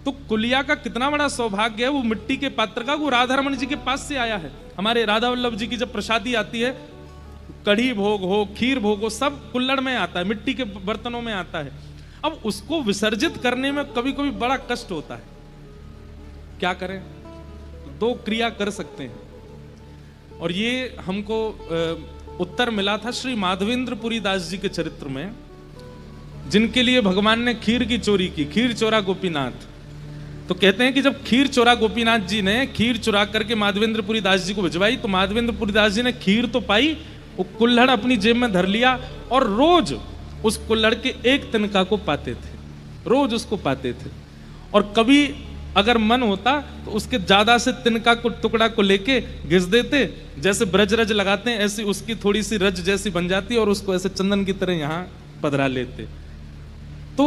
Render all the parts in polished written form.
तो कुलिया का कितना बड़ा सौभाग्य है, वो मिट्टी के पात्र का, वो राधा रमन जी के पास से आया है। हमारे राधा वल्लभ जी की जब प्रसादी आती है, कढ़ी भोग हो, खीर भोग हो, सब कुल्हड़ में आता है, मिट्टी के बर्तनों में आता है। अब उसको विसर्जित करने में कभी कभी बड़ा कष्ट होता है, क्या करें? दो क्रिया कर सकते हैं, और ये हमको उत्तर मिला था श्री माधवेंद्रपुरी दास जी के चरित्र में, जिनके लिए भगवान ने खीर की चोरी की, खीर चोरा गोपीनाथ। तो कहते हैं कि जब खीर चोरा गोपीनाथ जी ने खीर चुरा करके माधवेंद्रपुरी दास जी को भिजवाई, तो माधवेंद्रपुरी दास जी ने खीर तो पाई, वो कुल्हड़ अपनी जेब में धर लिया, और रोज उस कुल्हड़ के एक तिनका को पाते थे, रोज उसको पाते थे। और कभी अगर मन होता तो उसके ज्यादा से तिनका को टुकड़ा को लेके घिस देते, जैसे ब्रज रज लगाते हैं ऐसी उसकी थोड़ी सी रज जैसी बन जाती, और उसको ऐसे चंदन की तरह यहाँ पधरा लेते। तो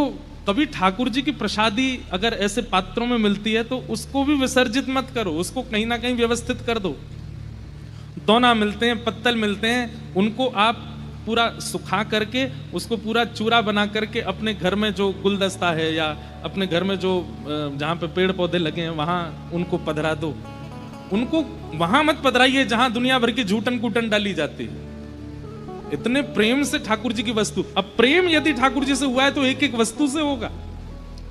कभी ठाकुर जी की प्रसादी अगर ऐसे पात्रों में मिलती है तो उसको भी विसर्जित मत करो, उसको कहीं ना कहीं व्यवस्थित कर दो। दोना मिलते हैं, पत्तल मिलते हैं, उनको आप पूरा सुखा करके उसको पूरा चूरा बना करके अपने घर में जो गुलदस्ता है या अपने घर में जो जहाँ पे पेड़ पौधे लगे हैं वहां उनको पधरा दो। उनको वहां मत पधराइए जहां दुनिया भर की झूठन कूटन डाली जाती है। इतने प्रेम से ठाकुर जी की वस्तु, अब प्रेम यदि ठाकुर जी से हुआ है तो एक एक वस्तु से होगा,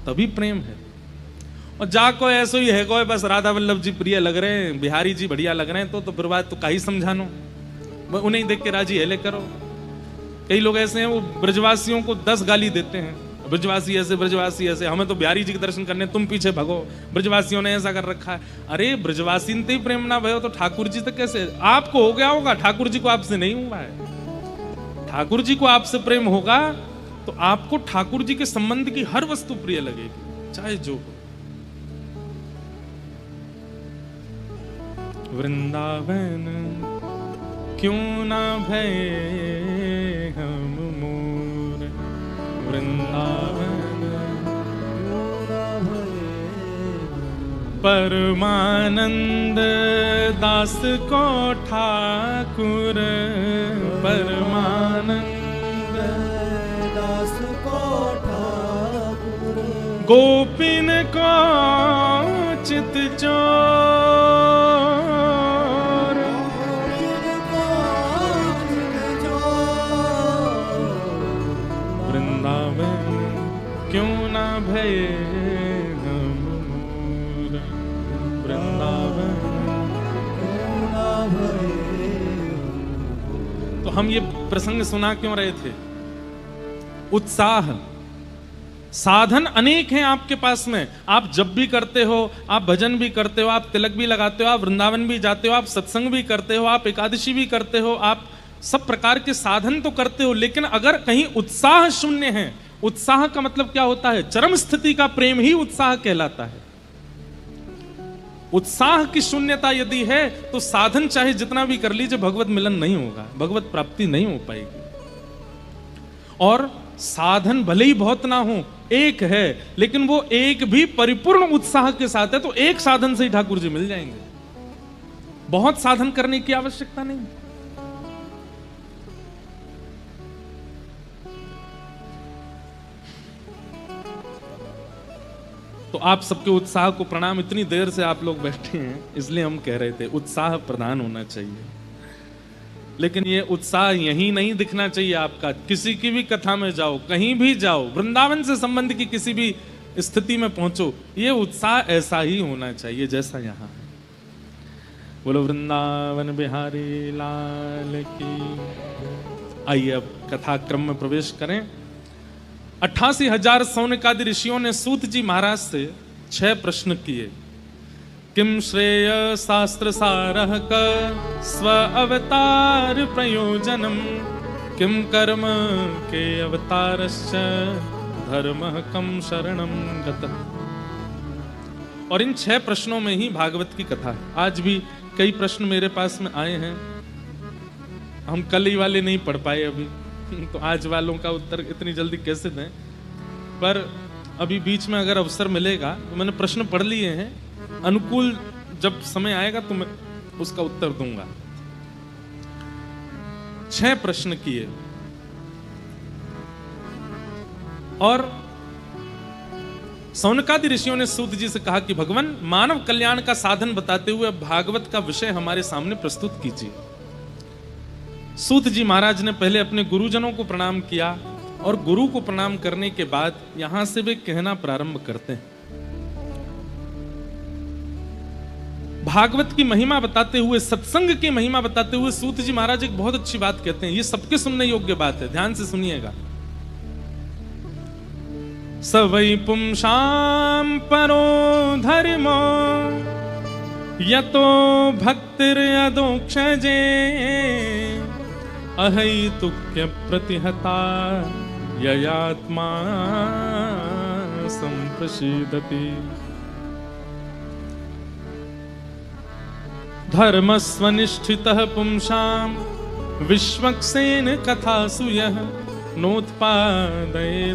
तभी प्रेम है। और जा को ऐसो ही है, कोई बस राधा वल्लभ जी प्रिय लग रहे हैं, बिहारी जी बढ़िया लग रहे हैं, तो फिर बात तो का ही समझानो, उन्हें देख के राजी हेले करो। कई लोग ऐसे हैं वो ब्रजवासियों को 10 गाली देते हैं, ब्रजवासी ऐसे, ब्रजवासी ऐसे, हमें तो बिहारी जी के दर्शन करने, तुम पीछे भगो, ब्रजवासियों ने ऐसा कर रखा है। अरे ब्रजवासी ने प्रेम ना भयो तो ठाकुर जी तक कैसे? आपको हो गया होगा, ठाकुर जी को आपसे नहीं हुआ है। ठाकुर जी को आपसे प्रेम होगा तो आपको ठाकुर जी के संबंध की हर वस्तु प्रिय लगेगी, चाहे जो हो। वृंदावन क्यों ना भये हम मोर, वृंदावन क्यों ना भये, परमानंद दास को ठाकुर, परमानंद दास को ठाकुर, गोपिन को चित चोर, क्यों ना भये हम मोर, वृंदावन क्यों ना भये। तो हम ये प्रसंग सुना क्यों रहे थे? उत्साह, साधन अनेक हैं आपके पास में, आप जब भी करते हो, आप भजन भी करते हो, आप तिलक भी लगाते हो, आप वृंदावन भी जाते हो, आप सत्संग भी करते हो, आप एकादशी भी करते हो, आप सब प्रकार के साधन तो करते हो, लेकिन अगर कहीं उत्साह शून्य है, उत्साह का मतलब क्या होता है? चरम स्थिति का प्रेम ही उत्साह कहलाता है। उत्साह की शून्यता यदि है तो साधन चाहे जितना भी कर लीजिए, भगवत मिलन नहीं होगा, भगवत प्राप्ति नहीं हो पाएगी। और साधन भले ही बहुत ना हो, एक है, लेकिन वो एक भी परिपूर्ण उत्साह के साथ है, तो एक साधन से ही ठाकुर जी मिल जाएंगे, बहुत साधन करने की आवश्यकता नहीं। तो आप सबके उत्साह को प्रणाम, इतनी देर से आप लोग बैठे हैं इसलिए हम कह रहे थे उत्साह प्रधान होना चाहिए। लेकिन ये उत्साह यहीं नहीं दिखना चाहिए आपका, किसी की भी कथा में जाओ, कहीं भी जाओ, वृंदावन से संबंध की किसी भी स्थिति में पहुंचो, ये उत्साह ऐसा ही होना चाहिए जैसा यहाँ है। बोलो वृंदावन बिहारी लाल की। आइए अब कथा क्रम में प्रवेश करें। 88,000 सौनकादि ऋषियों ने सूत जी महाराज से 6 प्रश्न किए। किम श्रेय शास्त्र सारः क स्व अवतार प्रयोजनम, किम कर्म के अवतारश्च धर्मः कम शरणम गतः। और इन 6 प्रश्नों में ही भागवत की कथा है। आज भी कई प्रश्न मेरे पास में आए हैं, हम कल ही वाले नहीं पढ़ पाए अभी, तो आज वालों का उत्तर इतनी जल्दी कैसे दें, पर अभी बीच में अगर अवसर मिलेगा तो मैंने प्रश्न पढ़ लिए हैं, अनुकूल जब समय आएगा तो मैं उसका उत्तर दूंगा। 6 प्रश्न किए और सौनकादि ऋषियों ने सूत जी से कहा कि भगवान, मानव कल्याण का साधन बताते हुए भागवत का विषय हमारे सामने प्रस्तुत कीजिए। सूत जी महाराज ने पहले अपने गुरुजनों को प्रणाम किया और गुरु को प्रणाम करने के बाद यहां से वे कहना प्रारंभ करते हैं। भागवत की महिमा बताते हुए, सत्संग की महिमा बताते हुए सूत जी महाराज एक बहुत अच्छी बात कहते हैं। ये सबके सुनने योग्य बात है, ध्यान से सुनिएगा। सवै पुंसां परो धर्मो यतो भक्तिर्यदोक्षजे अहैतुक्य प्रतिहता ययात्मा संप्रसीदति। धर्मस्वनिष्ठितः पुंसां विश्वक्सेन कथासु यः नोत्पादयेदधिरतिं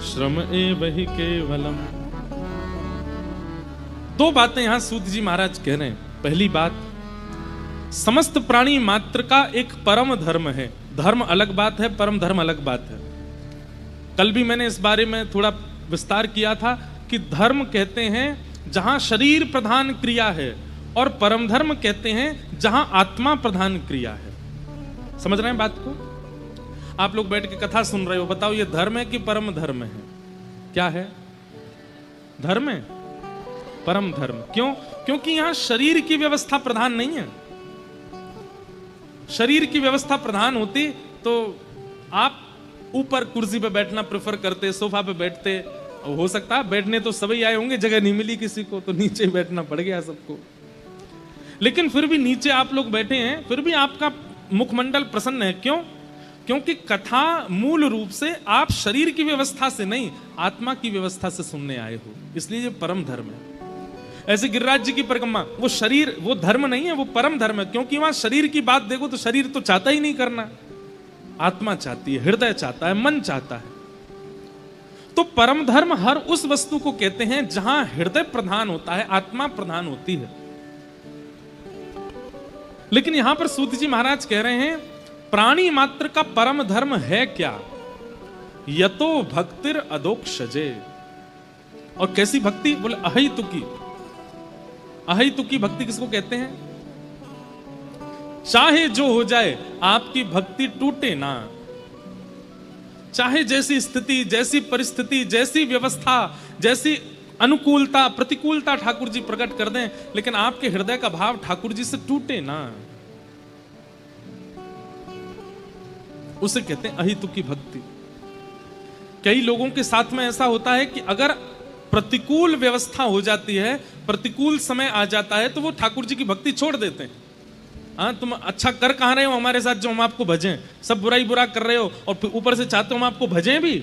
श्रम एव हि केवलम। दो बातें यहां सूत जी महाराज कह रहे हैं। पहली बात, समस्त प्राणी मात्र का एक परम धर्म है। धर्म अलग बात है, परम धर्म अलग बात है। कल भी मैंने इस बारे में थोड़ा विस्तार किया था कि धर्म कहते हैं जहां शरीर प्रधान क्रिया है, और परम धर्म कहते हैं जहां आत्मा प्रधान क्रिया है। समझ रहे हैं बात को? आप लोग बैठ के कथा सुन रहे हो, बताओ ये धर्म है कि परम धर्म है? क्या है? धर्म है, परम धर्म। क्यों? क्योंकि यहां शरीर की व्यवस्था प्रधान नहीं है। शरीर की व्यवस्था प्रधान होती तो आप ऊपर कुर्सी पे बैठना प्रेफर करते, सोफा पे बैठते। हो सकता है बैठने तो सभी आए होंगे, जगह नहीं मिली किसी को तो नीचे बैठना पड़ गया सबको, लेकिन फिर भी नीचे आप लोग बैठे हैं, फिर भी आपका मुखमंडल प्रसन्न है। क्यों? क्योंकि कथा मूल रूप से आप शरीर की व्यवस्था से नहीं, आत्मा की व्यवस्था से सुनने आए हो, इसलिए ये परम धर्म है। ऐसे गिरिराज जी की परिक्रमा, वो शरीर, वो धर्म नहीं है, वो परम धर्म है। क्योंकि वहां शरीर की बात देखो तो शरीर तो चाहता ही नहीं करना, आत्मा चाहती है, हृदय चाहता है, मन चाहता है। तो परम धर्म हर उस वस्तु को कहते हैं जहां हृदय प्रधान होता है, आत्मा प्रधान होती है। लेकिन यहां पर सूत जी महाराज कह रहे हैं प्राणी मात्र का परम धर्म है क्या? यतो भक्तिर अदोक्षजे। और कैसी भक्ति? बोले अहैतुकी। अहैतुकी भक्ति किसको कहते हैं? चाहे जो हो जाए आपकी भक्ति टूटे ना। चाहे जैसी स्थिति, जैसी परिस्थिति, जैसी व्यवस्था, जैसी अनुकूलता, प्रतिकूलता ठाकुर जी प्रकट कर दें, लेकिन आपके हृदय का भाव ठाकुर जी से टूटे ना, उसे कहते हैं अहितुकी भक्ति। कई लोगों के साथ में ऐसा होता है कि अगर प्रतिकूल व्यवस्था हो जाती है, प्रतिकूल समय आ जाता है, तो वो ठाकुर जी की भक्ति छोड़ देते हैं। हाँ, तुम अच्छा कर कहां रहे हो हमारे साथ जो हम आपको भजें, सब बुराई बुरा कर रहे हो और फिर ऊपर से चाहते हो हम आपको भजें भी।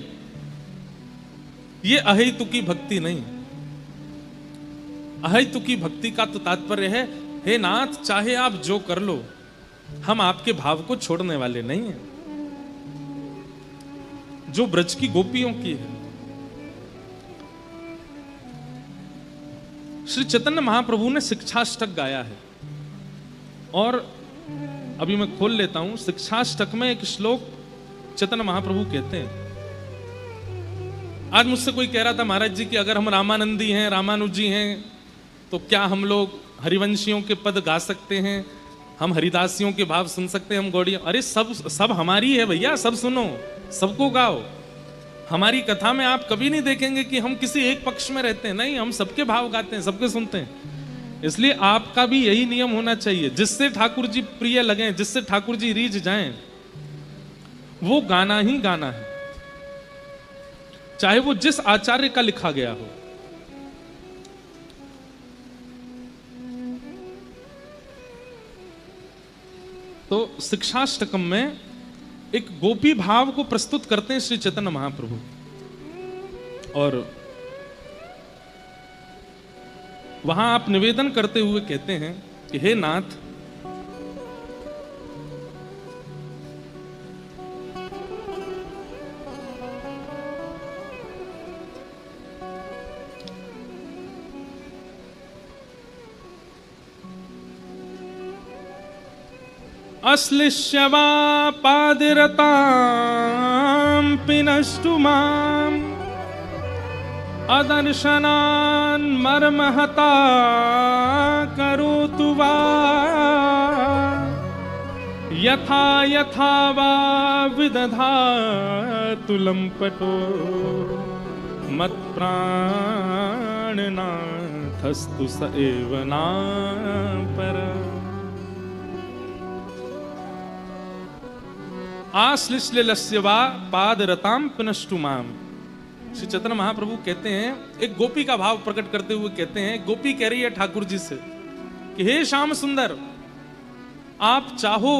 ये अहैतुकी भक्ति नहीं। अहैतुकी भक्ति का तो तात्पर्य है, हे नाथ चाहे आप जो कर लो, हम आपके भाव को छोड़ने वाले नहीं हैं। जो ब्रज की गोपियों की है। श्री चैतन्य महाप्रभु ने शिक्षाष्टक गाया है, और अभी मैं खोल लेता हूं। शिक्षाष्टक में एक श्लोक चैतन्य महाप्रभु कहते हैं। आज मुझसे कोई कह रहा था महाराज जी कि अगर हम रामानंदी हैं, रामानुज जी हैं, तो क्या हम लोग हरिवंशियों के पद गा सकते हैं? हम हरिदासियों के भाव सुन सकते हैं? हम गौड़ियों? अरे सब हमारी है भैया, सब सुनो, सबको गाओ। हमारी कथा में आप कभी नहीं देखेंगे कि हम किसी एक पक्ष में रहते हैं, नहीं, हम सबके भाव गाते हैं, सबके सुनते हैं। इसलिए आपका भी यही नियम होना चाहिए, जिससे ठाकुर जी प्रिय लगें, जिससे ठाकुर जी रीझ जाएं, वो गाना ही गाना है, चाहे वो जिस आचार्य का लिखा गया हो। तो शिक्षाष्टकम में एक गोपी भाव को प्रस्तुत करते हैं श्री चैतन्य महाप्रभु, और वहां आप निवेदन करते हुए कहते हैं कि हे नाथ, अश्लिष्य वा पादिरतां पिनष्टु मां अदर्शनान् मर्महता करोतु वा यथा यथा वा विदधातु लम्पटो मत्प्राणनाथस्तु स एव नापर। आश्लिष्यलस्य वा पादरताम पुनष्टु माम। श्री चैतन्य महाप्रभु कहते हैं, एक गोपी का भाव प्रकट करते हुए कहते हैं, गोपी कह रही है ठाकुर जी से कि हे श्याम सुंदर, आप चाहो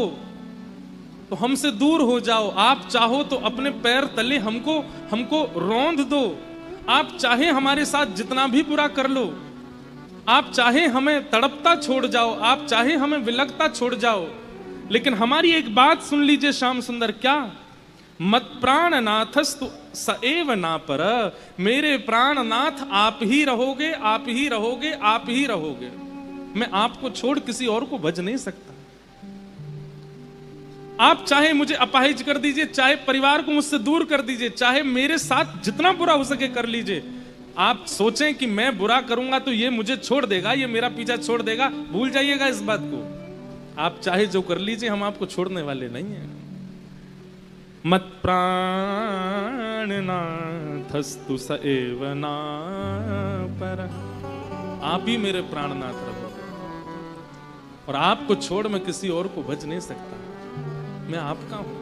तो हमसे दूर हो जाओ, आप चाहो तो अपने पैर तले हमको रौंद दो, आप चाहे हमारे साथ जितना भी बुरा कर लो, आप चाहे हमें तड़पता छोड़ जाओ, आप चाहे हमें विलगता छोड़ जाओ, लेकिन हमारी एक बात सुन लीजिए श्याम सुंदर, क्या? मत प्राणनाथस्तु स एव नापर। मेरे प्राणनाथ आप ही रहोगे, आप ही रहोगे, आप ही रहोगे। मैं आपको छोड़ किसी और को भज नहीं सकता। आप चाहे मुझे अपाहिज कर दीजिए, चाहे परिवार को मुझसे दूर कर दीजिए, चाहे मेरे साथ जितना बुरा हो सके कर लीजिए। आप सोचें कि मैं बुरा करूंगा तो ये मुझे छोड़ देगा, ये मेरा पीछा छोड़ देगा, भूल जाइएगा इस बात को। आप चाहे जो कर लीजिए, हम आपको छोड़ने वाले नहीं हैं। मत प्राणनाथस्तु स एव नापर। आप ही मेरे प्राणनाथ रहोगे और आपको छोड़ मैं किसी और को भज नहीं सकता, मैं आपका हूं।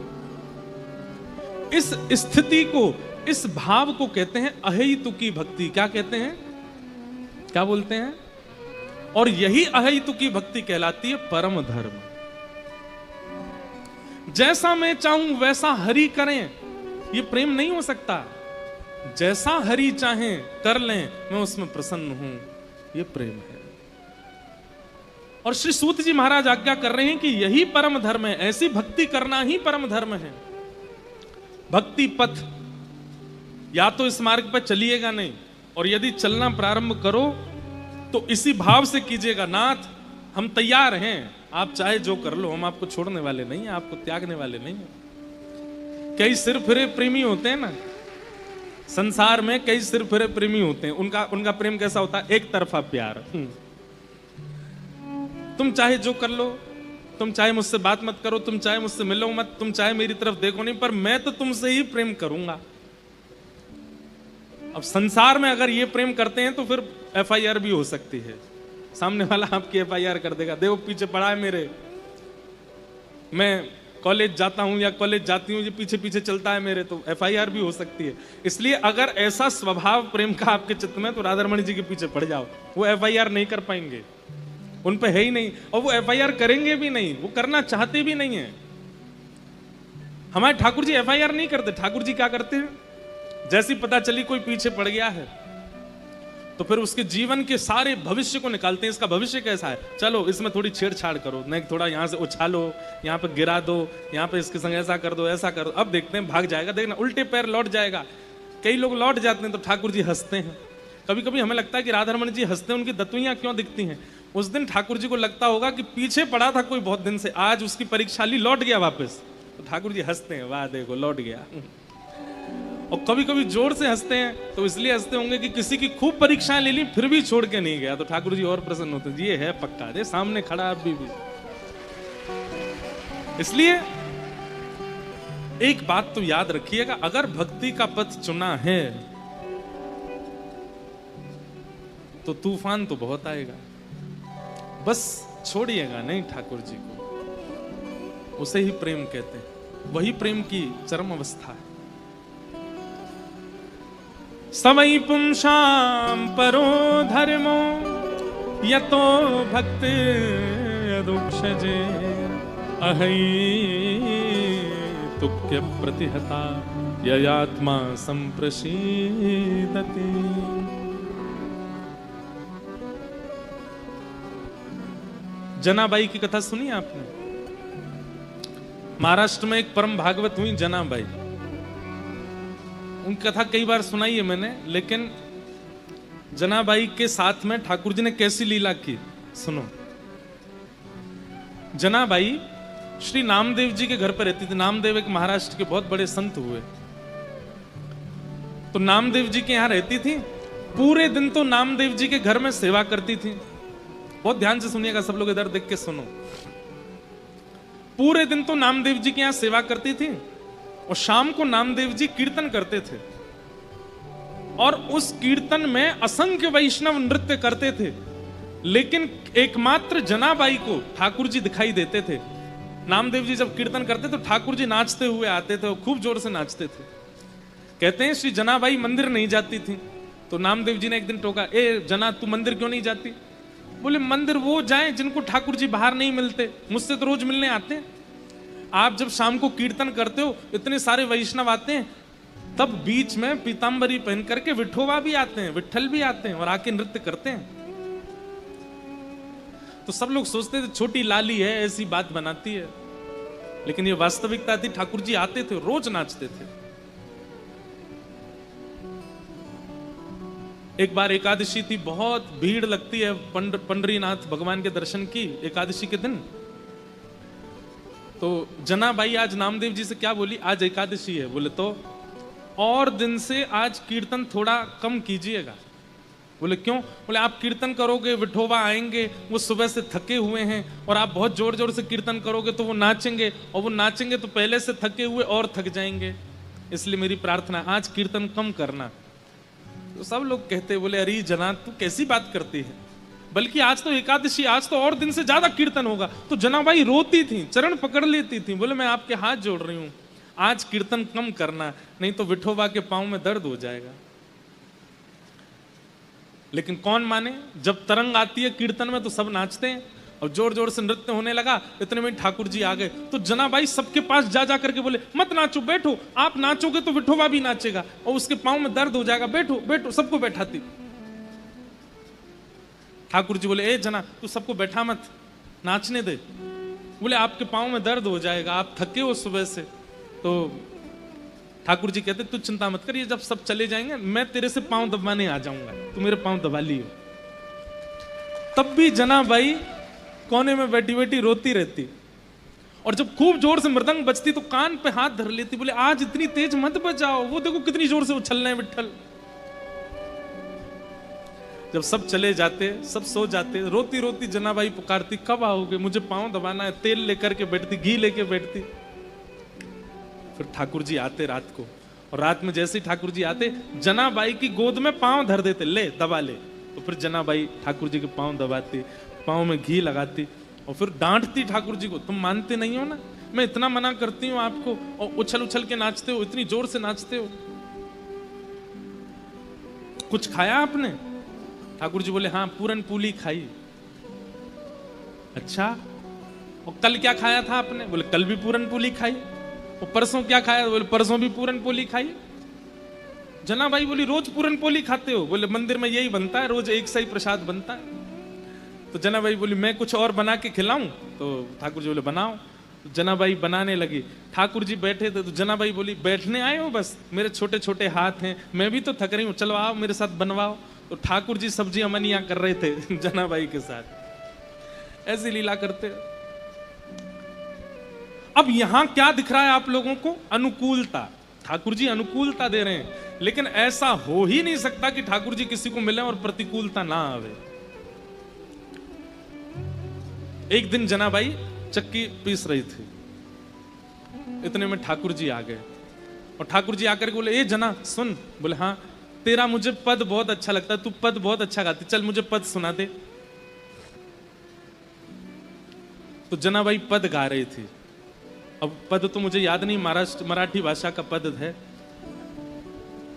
इस स्थिति को, इस भाव को कहते हैं अहेतुकी भक्ति। क्या कहते हैं, क्या बोलते हैं? और यही अहेतुकी भक्ति कहलाती है परम धर्म। जैसा मैं चाहूं वैसा हरि करें, ये प्रेम नहीं हो सकता। जैसा हरि चाहें कर लें, मैं उसमें प्रसन्न हूं, ये प्रेम है। और श्री सूत जी महाराज आज्ञा कर रहे हैं कि यही परम धर्म है, ऐसी भक्ति करना ही परम धर्म है। भक्ति पथ, या तो इस मार्ग पर चलिएगा नहीं, और यदि चलना प्रारंभ करो तो इसी भाव से कीजिएगा, नाथ हम तैयार हैं, आप चाहे जो कर लो, हम आपको छोड़ने वाले नहीं हैं, आपको त्यागने वाले नहीं हैं। कई सिर फिरे प्रेमी होते हैं ना संसार में, कई सिर फिरे प्रेमी होते हैं। उनका प्रेम कैसा होता है? एक तरफा प्यार। तुम चाहे जो कर लो, तुम चाहे मुझसे बात मत करो, तुम चाहे मुझसे मिलो मत, तुम चाहे मेरी तरफ देखो नहीं, पर मैं तो तुमसे ही प्रेम करूंगा। अब संसार में अगर ये प्रेम करते हैं तो फिर FIR भी हो सकती है। सामने वाला आपकी FIR कर देगा, देखो पीछे पड़ा है मेरे, मैं कॉलेज जाता हूं या कॉलेज जाती हूं, ये पीछे पीछे चलता है मेरे, तो FIR भी हो सकती है। इसलिए अगर ऐसा स्वभाव प्रेम का आपके चित्त में, तो राधारमण जी के पीछे पड़ जाओ, वो FIR नहीं कर पाएंगे, उन पे है ही नहीं, और वो FIR करेंगे भी नहीं, वो करना चाहते भी नहीं है। हमारे ठाकुर जी FIR नहीं करते। ठाकुर जी क्या करते हैं, जैसी पता चली कोई पीछे पड़ गया है तो फिर उसके जीवन के सारे भविष्य को निकालते हैं। इसका भविष्य कैसा है, चलो इसमें थोड़ी छेड़छाड़ करो, नहीं थोड़ा यहां से उछालो, यहाँ पे गिरा दो, यहाँ पे इसके संग ऐसा कर दो, ऐसा कर दो, अब देखते हैं भाग जाएगा, देखना उल्टे पैर लौट जाएगा। कई लोग लौट जाते हैं तो ठाकुर जी हंसते हैं। कभी कभी हमें लगता है कि राधारमण जी हंसते हैं, उनकी दतुइयां क्यों दिखती हैं। उस दिन ठाकुर जी को लगता होगा कि पीछे पड़ा था कोई बहुत दिन से, आज उसकी परीक्षा ली, लौट गया वापस, तो ठाकुर जी हंसते हैं, वाह देखो लौट गया। और कभी कभी जोर से हंसते हैं, तो इसलिए हंसते होंगे कि किसी की खूब परीक्षाएं ले ली फिर भी छोड़ के नहीं गया, तो ठाकुर जी और प्रसन्न होते हैं, ये है पक्का, ये सामने खड़ा अभी भी। इसलिए एक बात तो याद रखिएगा, अगर भक्ति का पथ चुना है तो तूफान तो बहुत आएगा, बस छोड़िएगा नहीं ठाकुर जी को। उसे ही प्रेम कहते हैं, वही प्रेम की चरम अवस्था है। सवै पुंसां परो धर्मो यतो भक्ति अदुक्षजे अहैतुक्य प्रतिहता ययात्मा संप्रसीदति। जनाबाई की कथा सुनी आपने? महाराष्ट्र में एक परम भागवत हुई जनाबाई, उनकी कथा कई बार सुनाई है मैंने, लेकिन जनाबाई के साथ में ठाकुर जी ने कैसी लीला की सुनो। जनाबाई श्री नामदेव जी के घर पर रहती थी। नामदेव एक महाराष्ट्र के बहुत बड़े संत हुए, तो नामदेव जी के यहां रहती थी। पूरे दिन तो नामदेव जी के घर में सेवा करती थी। बहुत ध्यान से सुनिएगा सब लोग, इधर देख के सुनो। पूरे दिन तो नामदेव जी के यहां सेवा करती थी और शाम को नामदेव जी कीर्तन करते थे और उस कीर्तन में असंख्य वैष्णव नृत्य करते थे, लेकिन एकमात्र जनाबाई को ठाकुर जी दिखाई देते थे। नामदेव जी जब कीर्तन करते तो ठाकुर जी नाचते हुए आते थे और खूब जोर से नाचते थे। कहते हैं श्री जनाबाई मंदिर नहीं जाती थी, तो नामदेव जी ने एक दिन टोका, ए जना तू मंदिर क्यों नहीं जाती? बोले मंदिर वो जाएं जिनको ठाकुर जी बाहर नहीं मिलते, मुझसे तो रोज मिलने आते हैं। आप जब शाम को कीर्तन करते हो इतने सारे वैष्णव आते हैं, तब बीच में पीतांबरी पहन करके विठोबा भी आते हैं, विठल भी आते हैं और आके नृत्य करते हैं। तो सब लोग सोचते थे छोटी लाली है ऐसी बात बनाती है, लेकिन ये वास्तविकता थी। ठाकुर जी आते थे, रोज नाचते थे। एक बार एकादशी थी, बहुत भीड़ लगती है पंडरीनाथ भगवान के दर्शन की एकादशी के दिन। तो जनाबाई आज नामदेव जी से क्या बोली, आज एकादशी है, बोले तो और दिन से आज कीर्तन थोड़ा कम कीजिएगा। बोले क्यों? बोले आप कीर्तन करोगे, विठोबा आएंगे, वो सुबह से थके हुए हैं, और आप बहुत जोर जोर से कीर्तन करोगे तो वो नाचेंगे, और वो नाचेंगे तो पहले से थके हुए और थक जाएंगे। इसलिए मेरी प्रार्थना आज कीर्तन कम करना। तो सब लोग कहते, बोले अरे जना तू कैसी बात करती है, बल्कि आज तो एकादशी, आज तो और दिन से ज्यादा कीर्तन होगा। तो जनाबाई रोती थी, चरण पकड़ लेती थी, बोले मैं आपके हाथ जोड़ रही हूं, आज कीर्तन कम करना, नहीं तो विठोबा के पांव में दर्द हो जाएगा। लेकिन कौन माने, जब तरंग आती है कीर्तन में तो सब नाचते हैं और जोर जोर से नृत्य होने लगा। इतने में ठाकुर जी आ गए, तो जनाबाई सबके पास जा जा करके बोले मत नाचो, बैठो, आप नाचोगे तो विठोबा भी नाचेगा और उसके पांव में दर्द हो जाएगा, बैठो बैठो, सबको बैठाती। ठाकुर जी बोले ए जना तू सबको बैठा मत, नाचने दे। बोले आपके पांव में दर्द हो जाएगा, आप थके हो सुबह से। तो ठाकुर जी कहते तू चिंता मत कर, ये जब सब चले जाएंगे मैं तेरे से पांव दबाने आ जाऊंगा, तू मेरे पांव दबा लियो। तब भी जनाबाई कोने में बैठी बैठी रोती रहती, और जब खूब जोर से मृदंग बजती तो कान पे हाथ धर लेती, बोले आज इतनी तेज मत बजाओ, वो देखो कितनी जोर से उछल रहे हैं विठल। जब सब चले जाते, सब सो जाते, रोती रोती जनाबाई पुकारती कब आओगे, मुझे पांव दबाना है। तेल लेकर के बैठती, घी लेके बैठती। फिर ठाकुर जी आते रात को, और रात में जैसे ही ठाकुर जी आते जनाबाई की गोद में पांव धर देते, ले दबा ले। तो फिर जनाबाई ठाकुर जी के पांव दबाती, पांव में घी लगाती और फिर डांटती ठाकुर जी को, तुम मानते नहीं हो ना, मैं इतना मना करती हूं आपको और उछल उछल के नाचते हो, इतनी जोर से नाचते हो। कुछ खाया आपने? ठाकुर जी बोले हाँ पूरन पूली खाई। अच्छा, और कल क्या खाया था आपने? बोले कल भी पूरन पूली खाई। और परसों क्या खाया? बोले परसों भी पूरन पोली खाई। जनाबाई बोली रोज पूरन पोली खाते हो? बोले मंदिर में यही बनता है, रोज एक सा ही प्रसाद बनता है। तो जनाबाई बोली मैं कुछ और बना के खिलाऊं? तो ठाकुर जी बोले बनाओ। तो जनाबाई बनाने लगी। ठाकुर जी बैठे थे तो जनाबाई बोली बैठने आए हो बस, मेरे छोटे छोटे हाथ हैं, मैं भी तो थक रही हूँ, चलो आओ मेरे साथ बनवाओ। तो ठाकुर जी सब्जी अमनिया कर रहे थे जनाबाई के साथ, ऐसी लीला करते। अब यहां क्या दिख रहा है आप लोगों को? अनुकूलता। ठाकुर जी अनुकूलता दे रहे हैं, लेकिन ऐसा हो ही नहीं सकता कि ठाकुर जी किसी को मिले और प्रतिकूलता ना आवे। एक दिन जनाबाई चक्की पीस रही थी, इतने में ठाकुर जी आ गए और ठाकुर जी आकर के बोले ए जना सुन। बोले हाँ, तेरा मुझे पद बहुत अच्छा लगता है, तू पद बहुत अच्छा गाती, चल मुझे पद सुना दे। तो जनाबाई पद गा रही थी। अब पद तो मुझे याद नहीं, मराठी भाषा का पद है,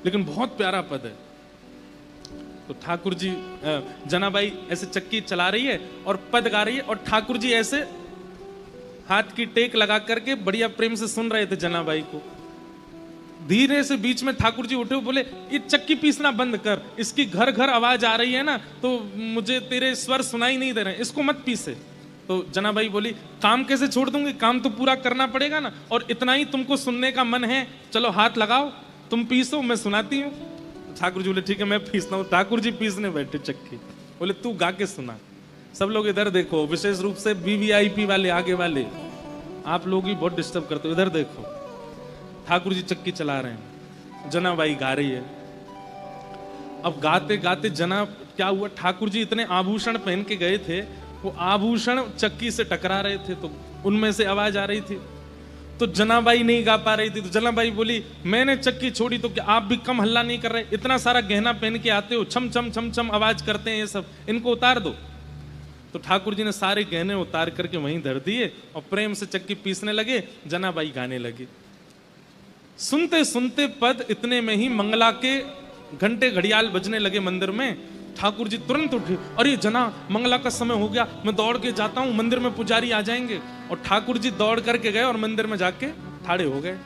लेकिन बहुत प्यारा पद है। तो ठाकुर जी, जनाबाई ऐसे चक्की चला रही है और पद गा रही है, और ठाकुर जी ऐसे हाथ की टेक लगा करके बढ़िया प्रेम से सुन रहे थे जनाबाई को। धीरे से बीच में ठाकुर जी उठे, बोले ये चक्की पीसना बंद कर, इसकी घर घर आवाज आ रही है ना, तो मुझे तेरे स्वर सुनाई नहीं दे रहे, इसको मत पीसे। तो जनाबाई बोली काम कैसे छोड़ दूंगी, काम तो पूरा करना पड़ेगा ना, और इतना ही तुमको सुनने का मन है, चलो हाथ लगाओ, तुम पीसो, मैं सुनाती हूँ। ठाकुर जी बोले ठीक है मैं पीसता हूँ। ठाकुर जी पीसने बैठे चक्की, बोले तू गा के सुना। सब लोग इधर देखो, विशेष रूप से VVIP वाले, आगे वाले, आप लोग ही बहुत डिस्टर्ब करते हो, इधर देखो। ठाकुर जी चक्की चला रहे हैं, जनाबाई गा रही है। अब गाते गाते जना क्या हुआ, ठाकुर जी इतने आभूषण पहन के गए थे, वो आभूषण चक्की से टकरा रहे थे तो उनमें से आवाज आ रही थी, तो जनाबाई नहीं गा पा रही थी। तो जनाबाई बोली मैंने चक्की छोड़ी तो क्या आप भी कम हल्ला नहीं कर रहे, इतना सारा गहना पहन के आते हो, छम छम छम छम आवाज करते हैं ये सब, इनको उतार दो। तो ठाकुर जी ने सारे गहने उतार करके वहीं धर दिए और प्रेम से चक्की पीसने लगे, जनाबाई गाने लगी। सुनते सुनते पद इतने में ही मंगला के घंटे घड़ियाल बजने लगे मंदिर में। ठाकुर जी तुरंत उठे, अरे जना मंगला का समय हो गया, मैं दौड़ के जाता हूं, मंदिर में पुजारी आ जाएंगे। और ठाकुर जी दौड़ करके गए और मंदिर में जाके ठाड़े हो गए।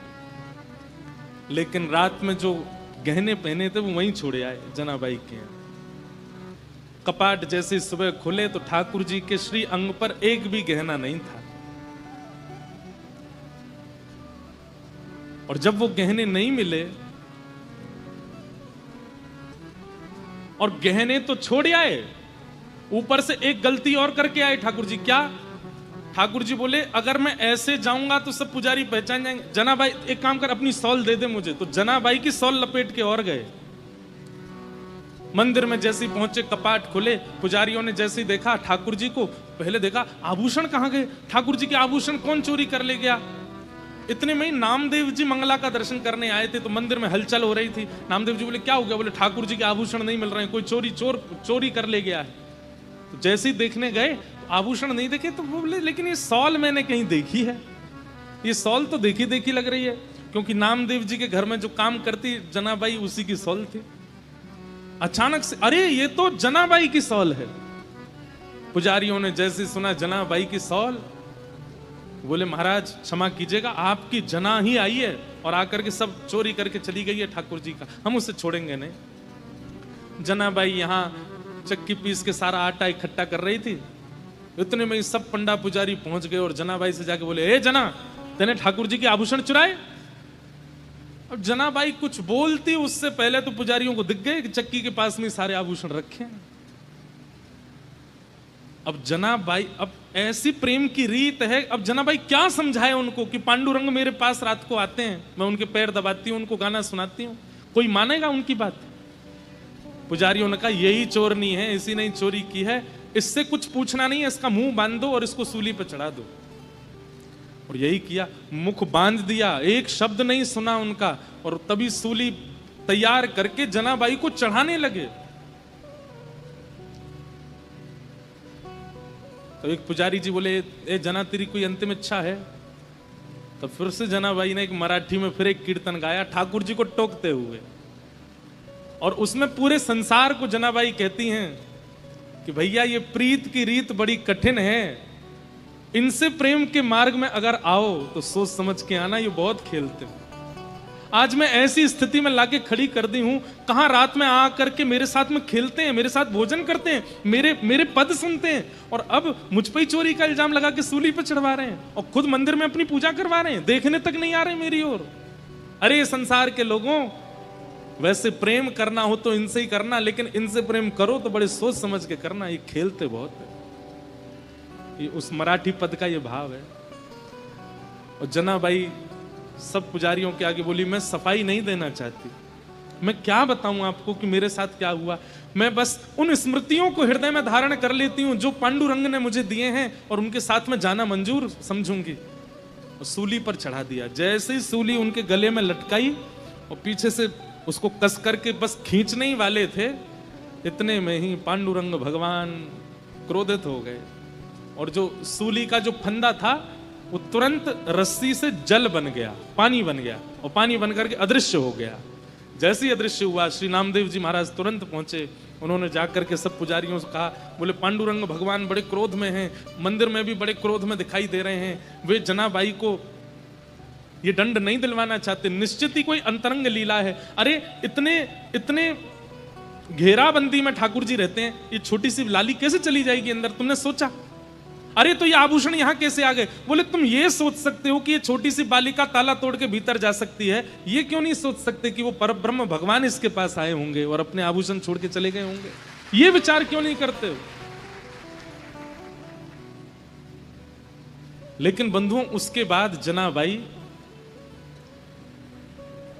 लेकिन रात में जो गहने पहने थे वो वहीं छोड़े आए जनाबाई के। कपाट जैसे सुबह खुले तो ठाकुर जी के श्री अंग पर एक भी गहना नहीं था। और जब वो गहने नहीं मिले, और गहने तो छोड़ आए, ऊपर से एक गलती और करके आए ठाकुर जी। क्या? ठाकुर जी बोले अगर मैं ऐसे जाऊंगा तो सब पुजारी पहचान जाएंगे, जनाबाई एक काम कर अपनी सॉल दे दे मुझे। तो जनाबाई की सॉल लपेट के और गए। मंदिर में जैसे ही पहुंचे, कपाट खुले, पुजारियों ने जैसे ही देखा ठाकुर जी को, पहले देखा आभूषण कहां गए, ठाकुर जी के आभूषण कौन चोरी कर ले गया। इतने में ही नामदेव जी मंगला का दर्शन करने आए थे, तो मंदिर में हलचल हो रही थी। नामदेव जी बोले क्या हो गया? बोले ठाकुर जी के आभूषण नहीं मिल रहे हैं, कोई चोरी कर ले गया है। तो जैसे ही देखने गए तो आभूषण नहीं देखे, तो बोले लेकिन ये सॉल मैंने कहीं देखी है, ये सॉल तो देखी देखी लग रही है, क्योंकि नामदेव जी के घर में जो काम करती जनाबाई उसी की सॉल थी। अचानक से अरे ये तो जनाबाई की सॉल है। पुजारियों ने जैसे सुना जनाबाई की सॉल, बोले महाराज क्षमा कीजिएगा, आपकी जना ही आई है और आकर के सब चोरी करके चली गई है ठाकुर जी का, हम उसे छोड़ेंगे नहीं। जनाबाई यहाँ चक्की पीस के सारा आटा इकट्ठा कर रही थी। इतने में सब पंडा पुजारी पहुंच गए और जनाबाई से जाके बोले ए जना, तेने ठाकुर जी के आभूषण चुराए? अब जनाबाई कुछ बोलती उससे पहले तो पुजारियों को दिख गए कि चक्की के पास में सारे आभूषण रखे हैं। अब जनाबाई, अब ऐसी प्रेम की रीत है, अब जनाबाई क्या समझाए उनको कि पांडुरंग मेरे पास रात को आते हैं, मैं उनके पैर दबाती हूं, उनको गाना सुनाती हूं, कोई मानेगा उनकी बात? पुजारियों ने कहा यही चोरनी है, इसी ने चोरी की है, इससे कुछ पूछना नहीं है, इसका मुंह बांध दो और इसको सूली पर चढ़ा दो। और यही किया, मुख बांध दिया, एक शब्द नहीं सुना उनका, और तभी सूली तैयार करके जनाबाई को चढ़ाने लगे। तो एक पुजारी जी बोले ए जना तेरी कोई अंतिम इच्छा है? तो फिर से जनाबाई ने एक मराठी में फिर एक कीर्तन गाया ठाकुर जी को टोकते हुए, और उसमें पूरे संसार को जनाबाई कहती हैं कि भैया ये प्रीत की रीत बड़ी कठिन है, इनसे प्रेम के मार्ग में अगर आओ तो सोच समझ के आना, ये बहुत खेलते हैं। आज मैं ऐसी स्थिति में लाके खड़ी कर दी हूं, कहां रात में आ करके मेरे साथ में खेलते हैं, मेरे साथ भोजन करते हैं, मेरे पद सुनते हैं, और अब मुझ पर ही चोरी का इल्जाम लगा के सूली पर चढ़वा रहे हैं और खुद मंदिर में अपनी पूजा करवा रहे हैं, देखने तक नहीं आ रहे मेरी ओर। अरे संसार के लोगों, वैसे प्रेम करना हो तो इनसे ही करना, लेकिन इनसे प्रेम करो तो बड़े सोच समझ के करना, ये खेलते बहुत है। ये उस मराठी पद का ये भाव है। और जनाबाई सब पुजारियों के आगे बोली मैं सफाई नहीं देना चाहती, मैं क्या बताऊं आपको कि मेरे साथ क्या हुआ, मैं बस उन स्मृतियों को हृदय में धारण कर लेती हूं जो पांडुरंग ने मुझे दिए हैं, और उनके साथ में जाना मंजूर समझूंगी। और सूली पर चढ़ा दिया। जैसे ही सूली उनके गले में लटकाई और पीछे से उसको कस करके बस खींचने ही वाले थे, इतने में ही पांडुरंग भगवान क्रोधित हो गए, और जो सूली का जो फंदा था वो तुरंत रस्सी से जल बन गया, पानी बन गया, और पानी बन करके अदृश्य हो गया। जैसे ही अदृश्य हुआ, श्री नामदेव जी महाराज तुरंत पहुंचे। उन्होंने जाकर के सब पुजारियों से कहा, बोले पांडुरंग भगवान बड़े क्रोध में हैं, मंदिर में भी बड़े क्रोध में दिखाई दे रहे हैं, वे जनाबाई को ये दंड नहीं दिलवाना चाहते, निश्चित ही कोई अंतरंग लीला है। अरे इतने घेराबंदी में ठाकुर जी रहते हैं, ये छोटी सी लाली कैसे चली जाएगी अंदर, तुमने सोचा? अरे तो ये आभूषण यहां कैसे आ गए? बोले तुम ये सोच सकते हो कि ये छोटी सी बालिका ताला तोड़ के भीतर जा सकती है, ये क्यों नहीं सोच सकते कि वो परब्रह्म भगवान इसके पास आए होंगे और अपने आभूषण छोड़ के चले गए होंगे? ये विचार क्यों नहीं करते हो? लेकिन बंधुओं, उसके बाद जनाबाई